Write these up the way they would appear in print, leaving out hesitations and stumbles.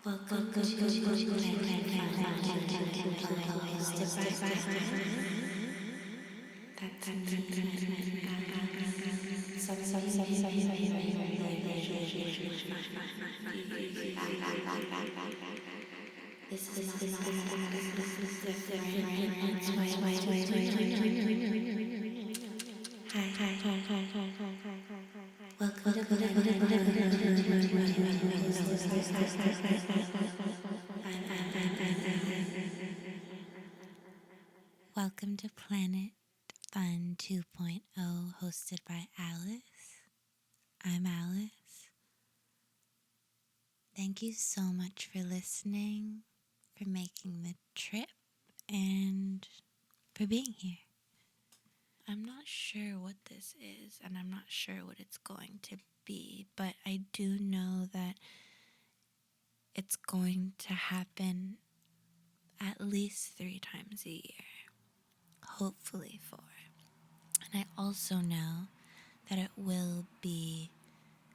Welcome to This is Welcome to Planet Fun 2.0, hosted by Alice. I'm Alice. Thank you so much for listening, for making the trip, and for being here. I'm not sure what this is, and I'm not sure what it's going to be, but I do know that it's going to happen at least 3 times a year, hopefully 4. And I also know that it will be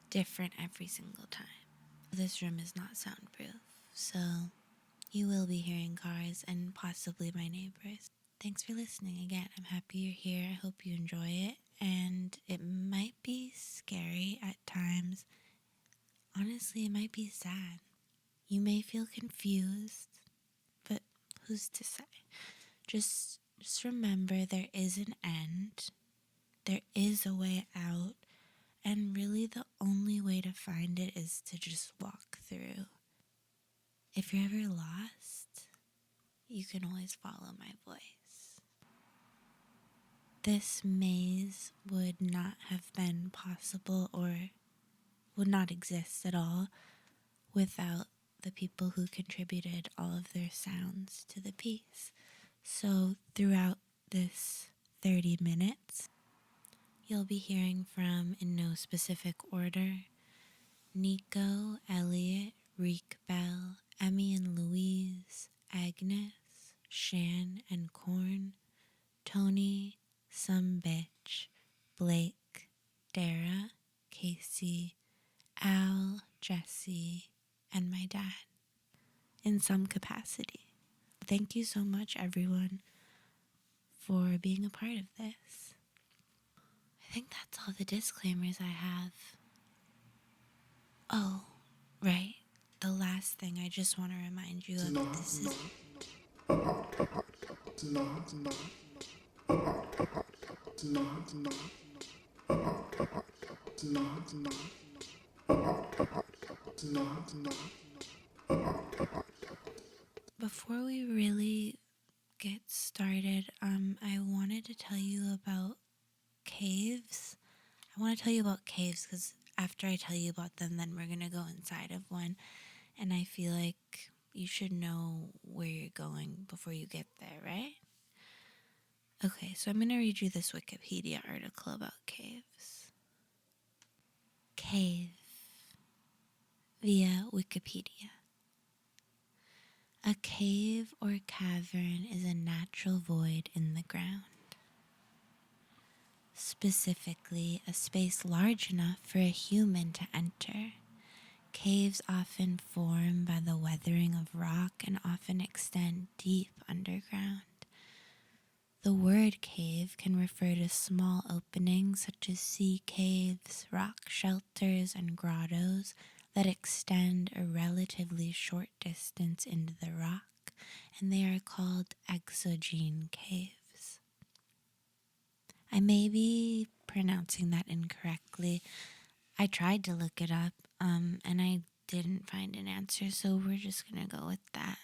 different every single time. This room is not soundproof, so you will be hearing cars and possibly my neighbors. Thanks for listening again. I'm happy you're here. I hope you enjoy it. And it might be scary at times. Honestly, it might be sad. You may feel confused, but who's to say? Just remember there is an end. There is a way out. And really the only way to find it is to just walk through. If you're ever lost, you can always follow my voice. This maze would not have been possible or would not exist at all without the people who contributed all of their sounds to the piece. So throughout this 30 minutes, you'll be hearing from, in no specific order, Niko, Elliott, Reek, Emmy and Louise, Agnes, Shan and Corn, Toni, Some Bitch, Blake, Dara, Casey, Al, Jesse, and my dad, in some capacity. Thank you so much, everyone, for being a part of this. I think that's all the disclaimers I have. Oh, right. The last thing I just want to remind you of this is... Before we really get started, I wanted to tell you about caves. I want to tell you about caves because after I tell you about them, then we're going to go inside of one. And I feel like you should know where you're going before you get there, right? Okay, so I'm going to read you this Wikipedia article about caves. Cave via Wikipedia. A cave or cavern is a natural void in the ground. Specifically, a space large enough for a human to enter. Caves often form by the weathering of rock and often extend deep underground. The word cave can refer to small openings such as sea caves, rock shelters, and grottos that extend a relatively short distance into the rock, and they are called exogene caves. I may be pronouncing that incorrectly. I tried to look it up, and I didn't find an answer, so we're just going to go with that.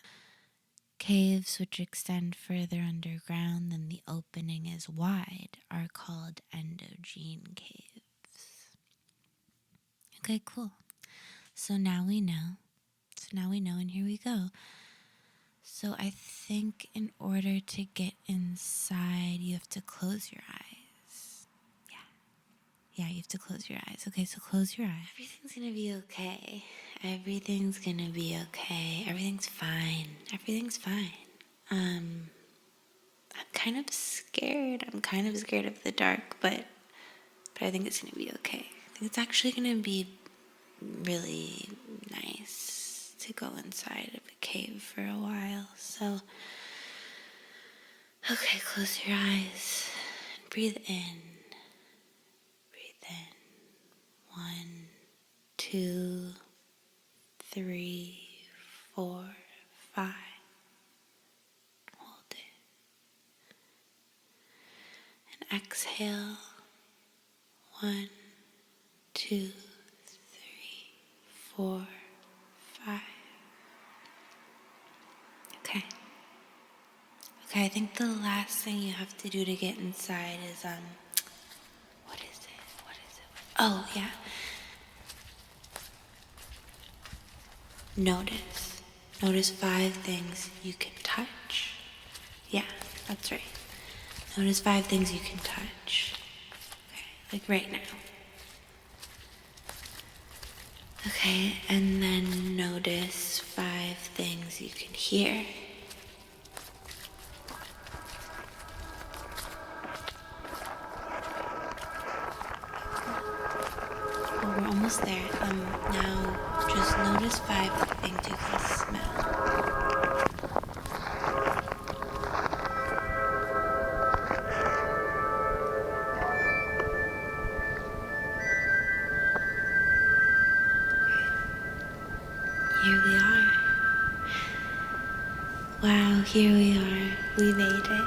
Caves which extend further underground than the opening is wide are called endogene caves. Okay, cool. So now we know, and here we go. So I think in order to get inside, you have to close your eyes. Yeah, you have to close your eyes. Okay, so close your eyes. Everything's gonna be okay. Everything's gonna be okay. Everything's fine. I'm kind of scared. I'm kind of scared of the dark, but I think it's gonna be okay. I think it's actually gonna be really nice to go inside of a cave for a while. So, okay, close your eyes and breathe in. Breathe in. 1, 2, 3, 4, 5. Hold it. And exhale. 1, 2, 3, 4, 5. Okay. Okay, I think the last thing you have to do to get inside is, what is it? Oh, yeah. Notice. Notice 5 things you can touch. Yeah, that's right. Notice 5 things you can touch. Okay, like right now. Okay, and then notice 5 things you can hear. Oh, we're almost there. Now just notice 5 things you can smell. Here we are. Wow, here we are. We made it.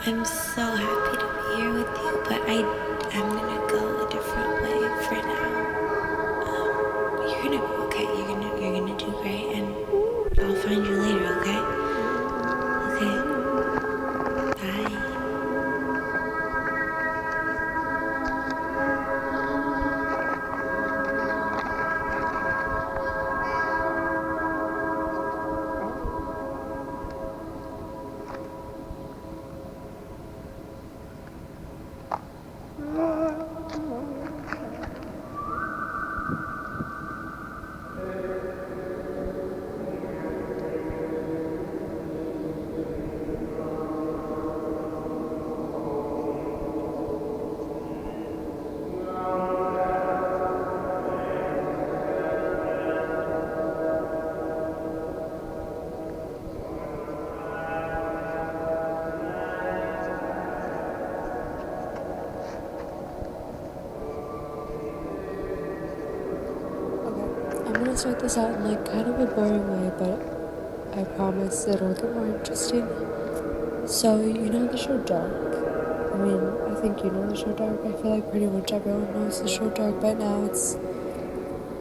I'm so happy to be here with you, but I'm gonna go a different way for now. You're gonna be okay. You're gonna do great, and I'll find you later. Okay? Okay. Bye. I'm gonna start this out in like kind of a boring way, but I promise it'll get more interesting. So, you know the show Dark? I mean, I think you know the show Dark. I feel like pretty much everyone knows the show Dark by now. It's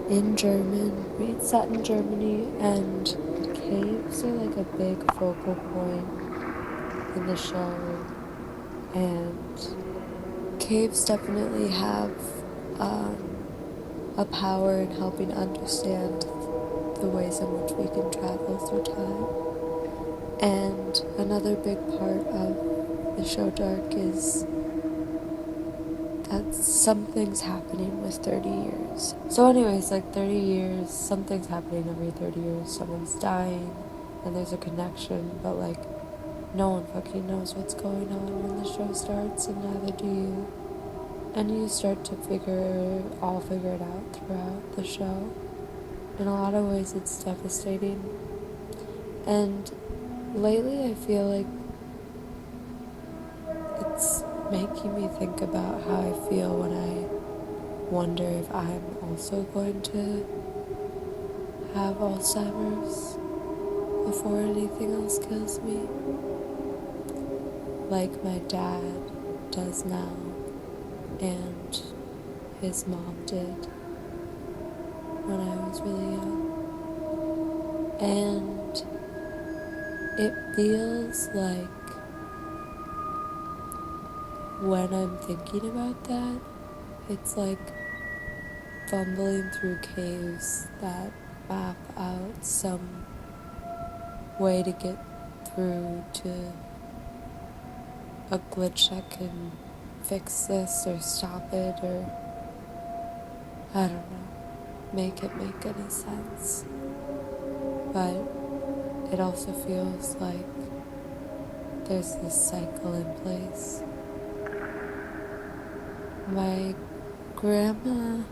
in German. It's set in Germany, and caves are like a big focal point in the show. And caves definitely have a power in helping understand the ways in which we can travel through time. And another big part of the show Dark is that something's happening with 30 years. So anyways, like 30 years, something's happening every 30 years. Someone's dying, and there's a connection, but like no one fucking knows what's going on when the show starts, and neither do you. And you start to figure it out throughout the show. In a lot of ways, it's devastating. And lately, I feel like it's making me think about how I feel when I wonder if I'm also going to have Alzheimer's before anything else kills me. Like my dad does now, and his mom did when I was really young. And it feels like when I'm thinking about that, it's like fumbling through caves that map out some way to get through to a glitch that can fix this or stop it, or I don't know, make it make any sense. But it also feels like there's this cycle in place. My grandma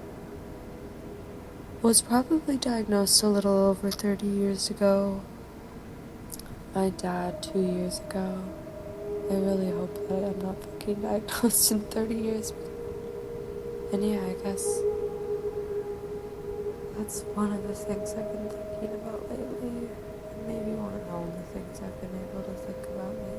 was probably diagnosed a little over 30 years ago. My dad 2 years ago. I really hope that I'm not fucking diagnosed in 30 years. And yeah, I guess that's one of the things I've been thinking about lately. And maybe one of the only things I've been able to think about lately.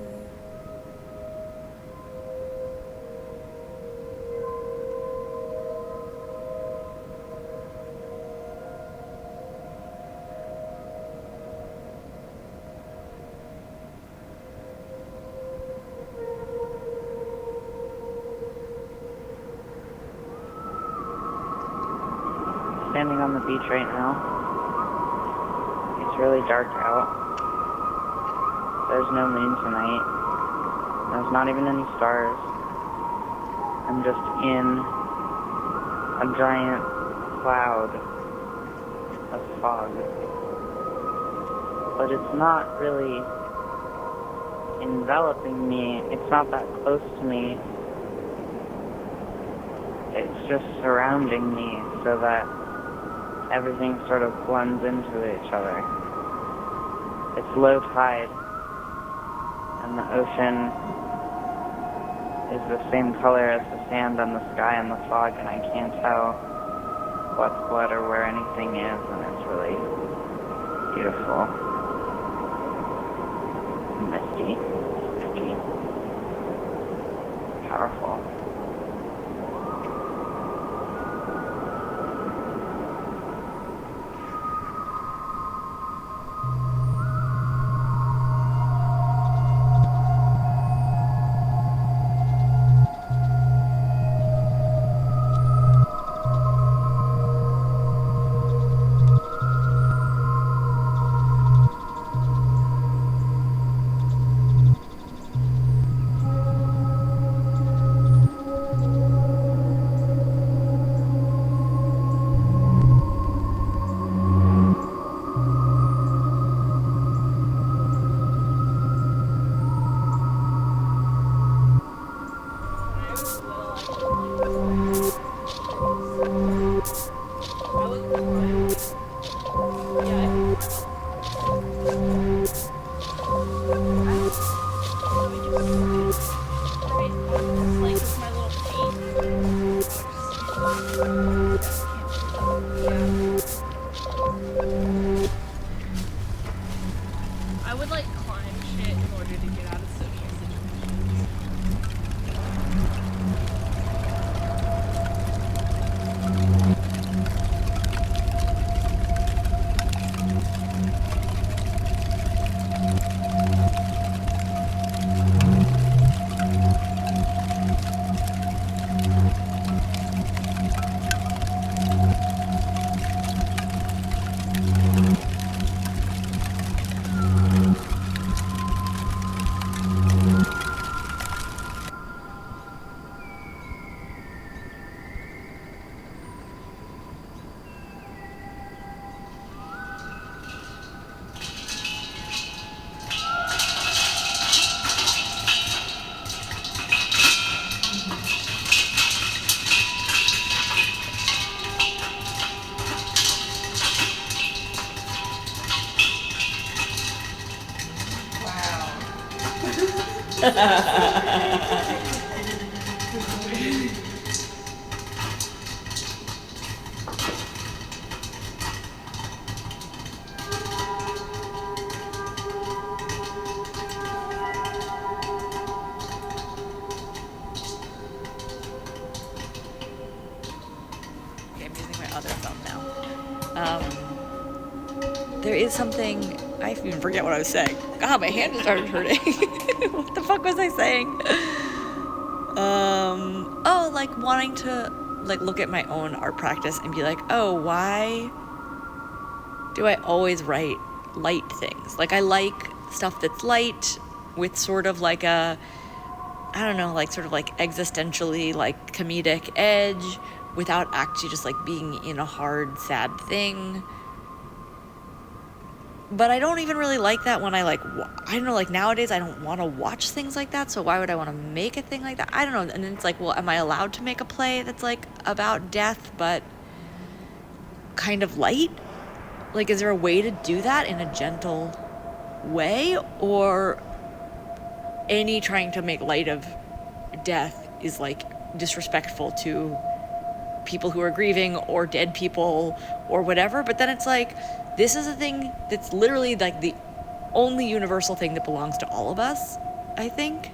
Standing on the beach right now. It's really dark out. There's no moon tonight. There's not even any stars. I'm just in a giant cloud of fog. But it's not really enveloping me. It's not that close to me. It's just surrounding me so that everything sort of blends into each other. It's low tide, and the ocean is the same color as the sand on the sky and the fog, and I can't tell what's what or where anything is, and it's really beautiful. Misty. Misty. Powerful. I would like climb shit in order to get out of social situations. Okay, I'm using my other phone now. There is something, I even forget what I was saying. God, my hand just started hurting. What the fuck was I saying? Like wanting to like look at my own art practice and be like, oh, why do I always write light things? Like I like stuff that's light with sort of like a, I don't know, like sort of like existentially like comedic edge without actually just like being in a hard, sad thing. But I don't even really like that when I like, I don't know, like nowadays I don't want to watch things like that. So why would I want to make a thing like that? I don't know. And then it's like, well, am I allowed to make a play that's like about death? But kind of light? Like, is there a way to do that in a gentle way? Or any trying to make light of death is like disrespectful to people who are grieving or dead people or whatever? But then it's like, this is a thing that's literally like the only universal thing that belongs to all of us, I think.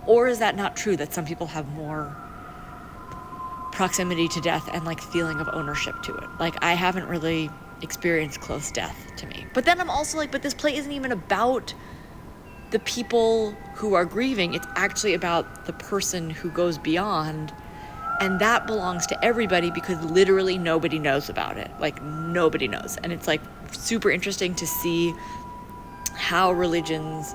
Or is that not true, that some people have more proximity to death and like feeling of ownership to it? Like, I haven't really experienced close death to me. But then I'm also like, but this play isn't even about the people who are grieving. It's actually about the person who goes beyond, and that belongs to everybody because literally nobody knows about it. Like, nobody knows. And it's like super interesting to see how religions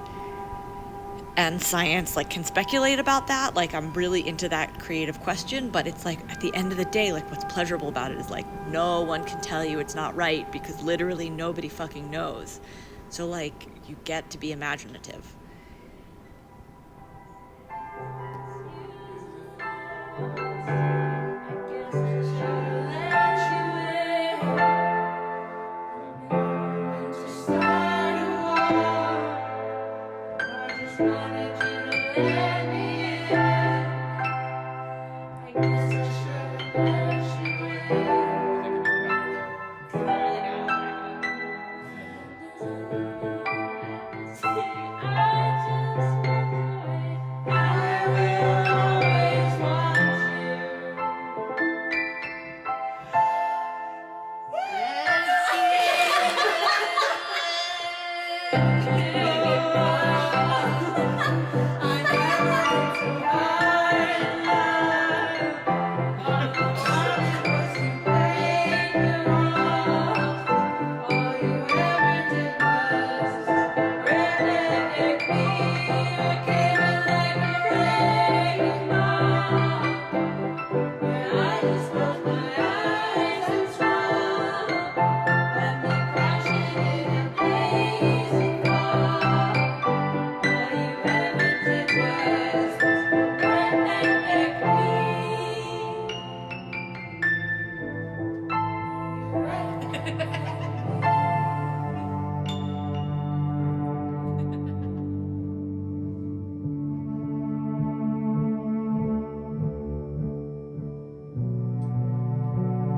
and science like can speculate about that. Like, I'm really into that creative question, but it's like, at the end of the day, like, what's pleasurable about it is like, no one can tell you it's not right because literally nobody fucking knows. So like, you get to be imaginative.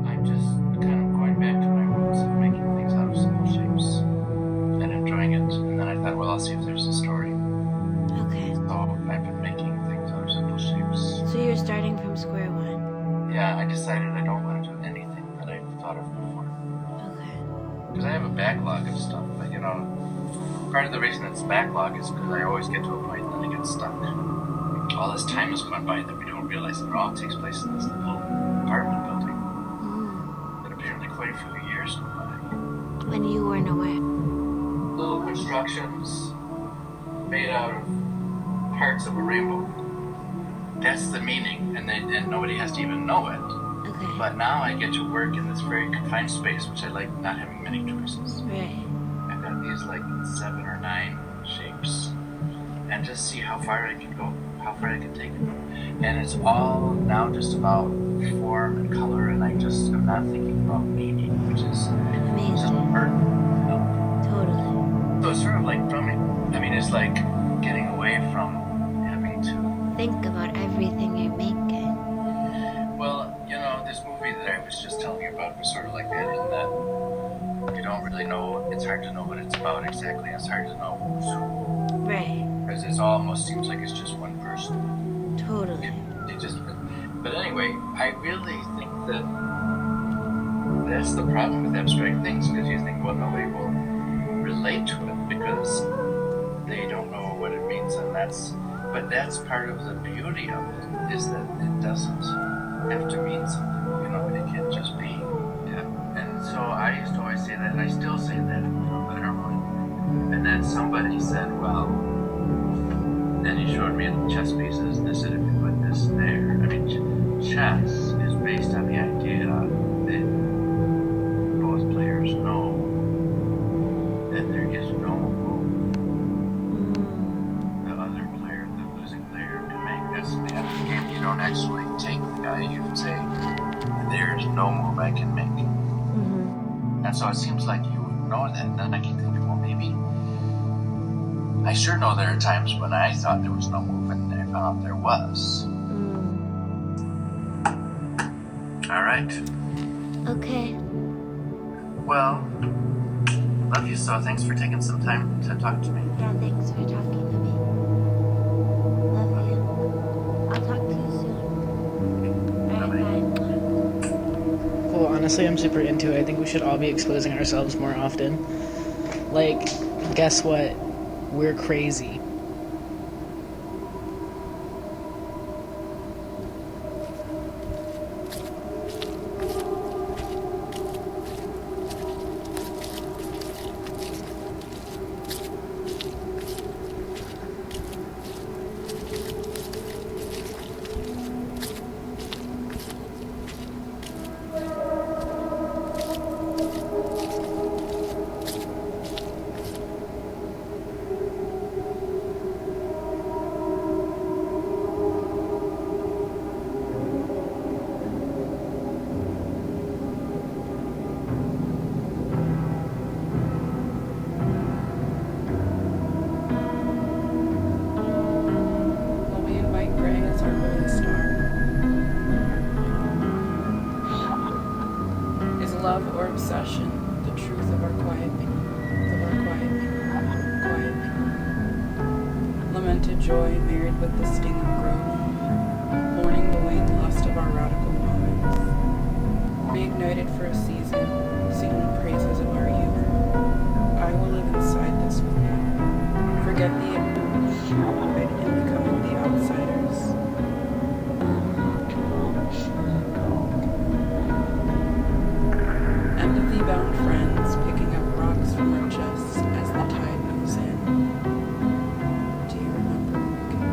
I'm just kind of going back to my roots of making things out of simple shapes and enjoying it. And then I thought, well, I'll see if there's a story. Okay. So I've been making things out of simple shapes. So you're starting from square one. Yeah, I decided I don't want to do anything that I've thought of before. Okay. Because I have a backlog of stuff. But, you know, part of the reason it's backlog is because I always get to a point and then I get stuck. All this time has gone by that we don't realize that it all takes place in this little apartment building. But apparently quite a few years go by. When you weren't aware. Little constructions made out of parts of a rainbow. That's the meaning, and nobody has to even know it. Okay. But now I get to work in this very confined space, which I like, not having many choices. Right. I've got these like 7 or 9 shapes, and just see how far I can go, how far I can take it. And it's all now just about form and color, and I'm not thinking about meaning, which is just Amazing. art. You know? Totally. So it's sort of like drumming. I mean, it's like getting away from having to. Think about everything you're making. Well, you know, this movie that I was just telling you about was sort of like that, in that you don't really know. It's hard to know what it's about exactly. It's hard to know who's who. Right. Because it almost seems like it's just one person. Totally. It just. But anyway, I really think that that's the problem with abstract things, because you think, well, nobody will relate to it because they don't know what it means, and but that's part of the beauty of it, is that it doesn't have to mean something, you know, it can just be. Yeah. And so I used to always say that, and I still say that, I don't know. And then somebody said, well, then he showed me the chess pieces, and they said, if you put this there, I mean, chess is based on the idea that both players know that there is no move the other player, the losing player, can make. That's the end of the game. You don't actually take the guy, you say, there's no move I can make. And so it seems like you ignore that. And then I keep thinking, well, maybe I sure know there are times when I thought there was no movement there. There was. All right. Okay. Well, love you, so thanks for taking some time to talk to me. Yeah, thanks for talking to me. Love you. I'll talk to you soon. Bye. Well, honestly, I'm super into it. I think we should all be exposing ourselves more often. Like, guess what? We're crazy. Love or obsession, the truth of our quiet pain, lamented joy married with the sting of growth, mourning the weight and lust of our radical moments, reignited for a season, singing praises of our youth. I will live inside this one, forget the ignorance, and becoming the outsiders. Empathy-bound friends picking up rocks from our chests as the tide moves in. Do you remember looking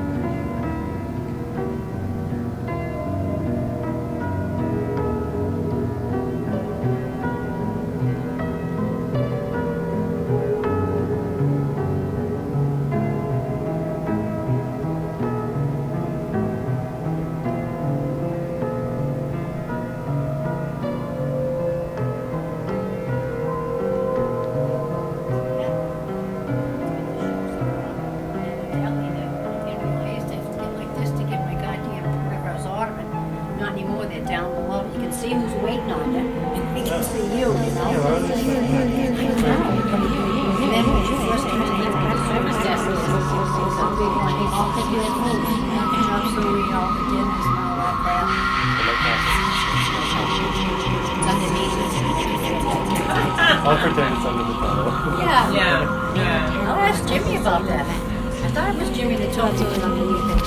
I'll pretend it's under the tunnel. Yeah. I'll ask Jimmy about that. I thought it was Jimmy that told me it was underneath it.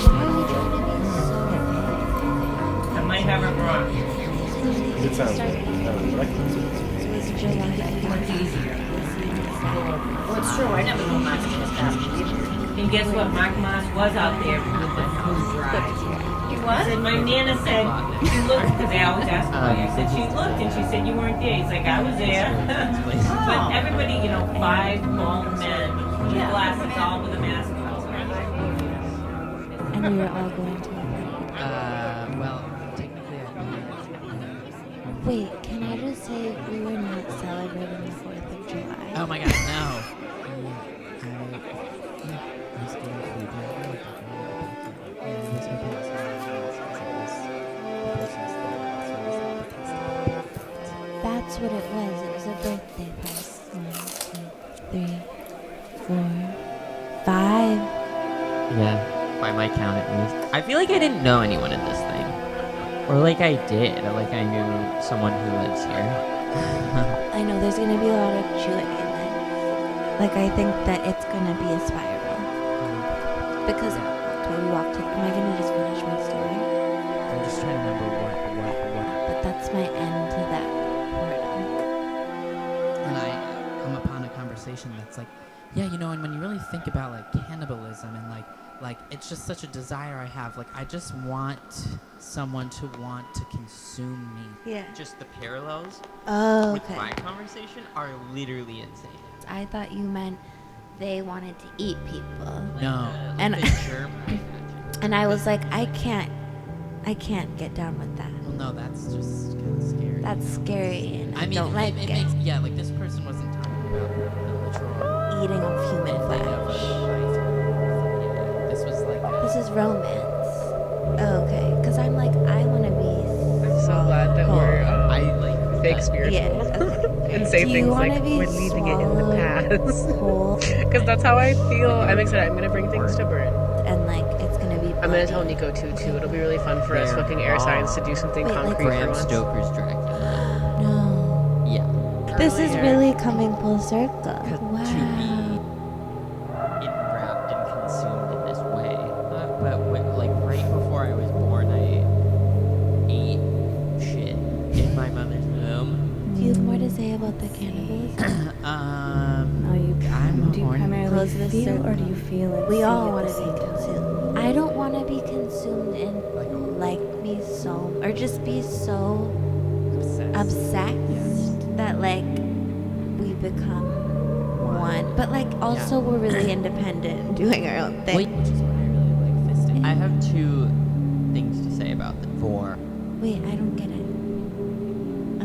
I might have it wrong. It sounds good. Much easier. Well, it's true. I never knew Mark was happening. And guess what? Mark Moss was out there with the food drive. He was? And my Nana said, she looked, because I always ask her, I said, she looked, and she said, you weren't there. He's like, I was there. But everybody, 5 grown men, with glasses, all with a mask on. And we were all going to. Well, technically Wait, can I just say we were not celebrating the 4th of July? Oh my god, no. That's what it was. It was a birthday party. 1, 2, 3, 4, 5. Yeah, by my count at least. I feel like I didn't know anyone in this thing. Or like I did. Like I knew someone who lives here. I know there's going to be a lot of chewing in it. Like I think that it's going to be a spiral. Because when we walked in, am I going to just finish my story? I'm just trying to remember what. But that's my end to that portal. And I come upon a conversation that's like, yeah, and when you really think about like cannibalism and like it's just such a desire I have. Like I just want someone to want to consume me. Yeah. Just the parallels with my conversation are literally insane. I thought you meant they wanted to eat people. No. And I was like, I I can't get down with that. Well, no, that's just kind of scary. That's scary, and I mean, don't like it makes, yeah, like this person wasn't talking about the literal eating of human thing of flesh. This was like This is romance. Oh, okay, because I'm like, I want to be. I'm so glad that we're I like fake spiritual and say Do you things wanna like be we're leaving it in the past. whole? Because that's how I feel. I'm excited. I'm gonna bring things to burn. And like, it's gonna be. I'm gonna tell Niko too. It'll be really fun for us fucking air signs to do something Wait, like concrete Bram for once. Stoker's Dracula. No. Yeah. This is really coming full circle. To Wow. be enwrapped and consumed in this way. But like right before I was born, I ate shit in my mother's womb. Do you have more to say about the cannibalism? I'm Do you horny. primarily Close this feel, circle. or do you feel it? We all want want to be consumed. I don't want to be consumed and like me so, or just be so obsessed that like we become one. But like also we're really independent and doing our own thing. Which is why I really like fisting. I have two things to say about the four. Wait, I don't get it.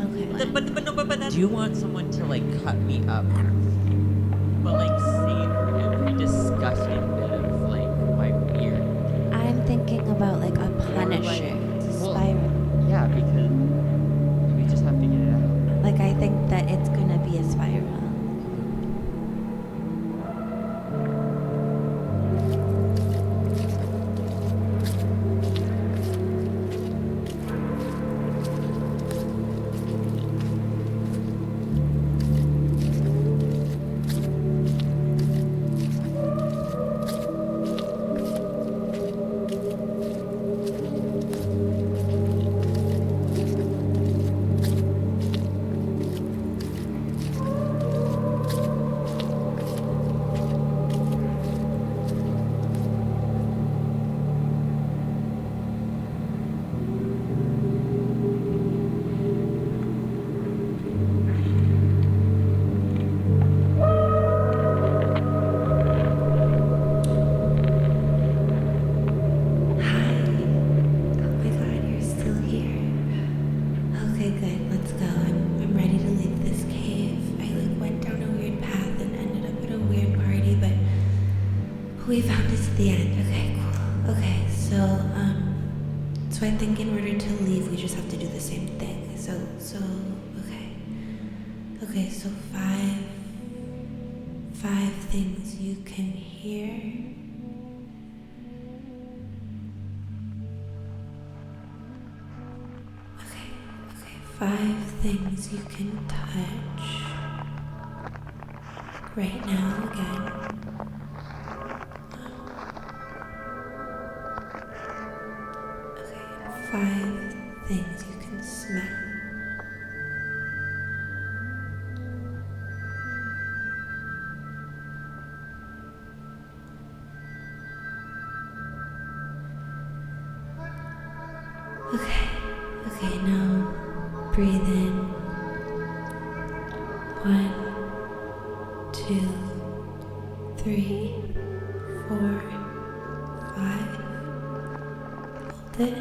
Okay. Do you want someone to like cut me up, but like savor every disgusting bit of like my weird? I'm thinking about like a Punisher spiral. Yeah, because we just have to get it out. Like I think that it's gonna be a spiral. We found it at the end. Okay, cool. Okay, so I think in order to leave, we just have to do the same thing. Okay, so five things you can hear. Okay, 5 things you can touch. Right now, again. Okay, 5 things you can smell. Okay, now breathe in. 1, 2, 3, 4, 5. Hold it.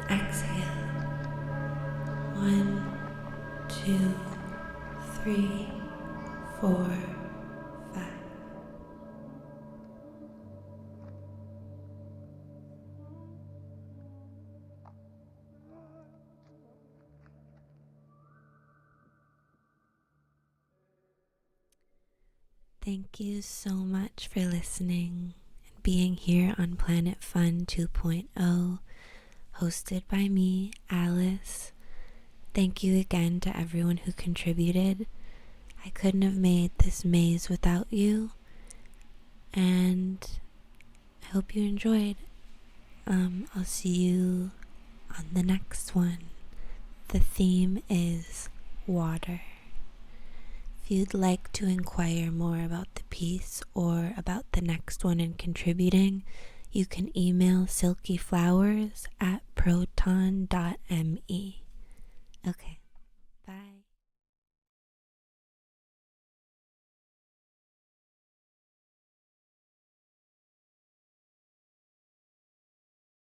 And exhale. 1, 2, 3, 4, 5. Thank you so much for listening and being here on Planet Fun 2.0, hosted by me, Alice. Thank you again to everyone who contributed. I couldn't have made this maze without you, and I hope you enjoyed. I'll see you on the next one. The theme is water. If you'd like to inquire more about the piece or about the next one and contributing, you can email silkyflowers@proton.me. Okay.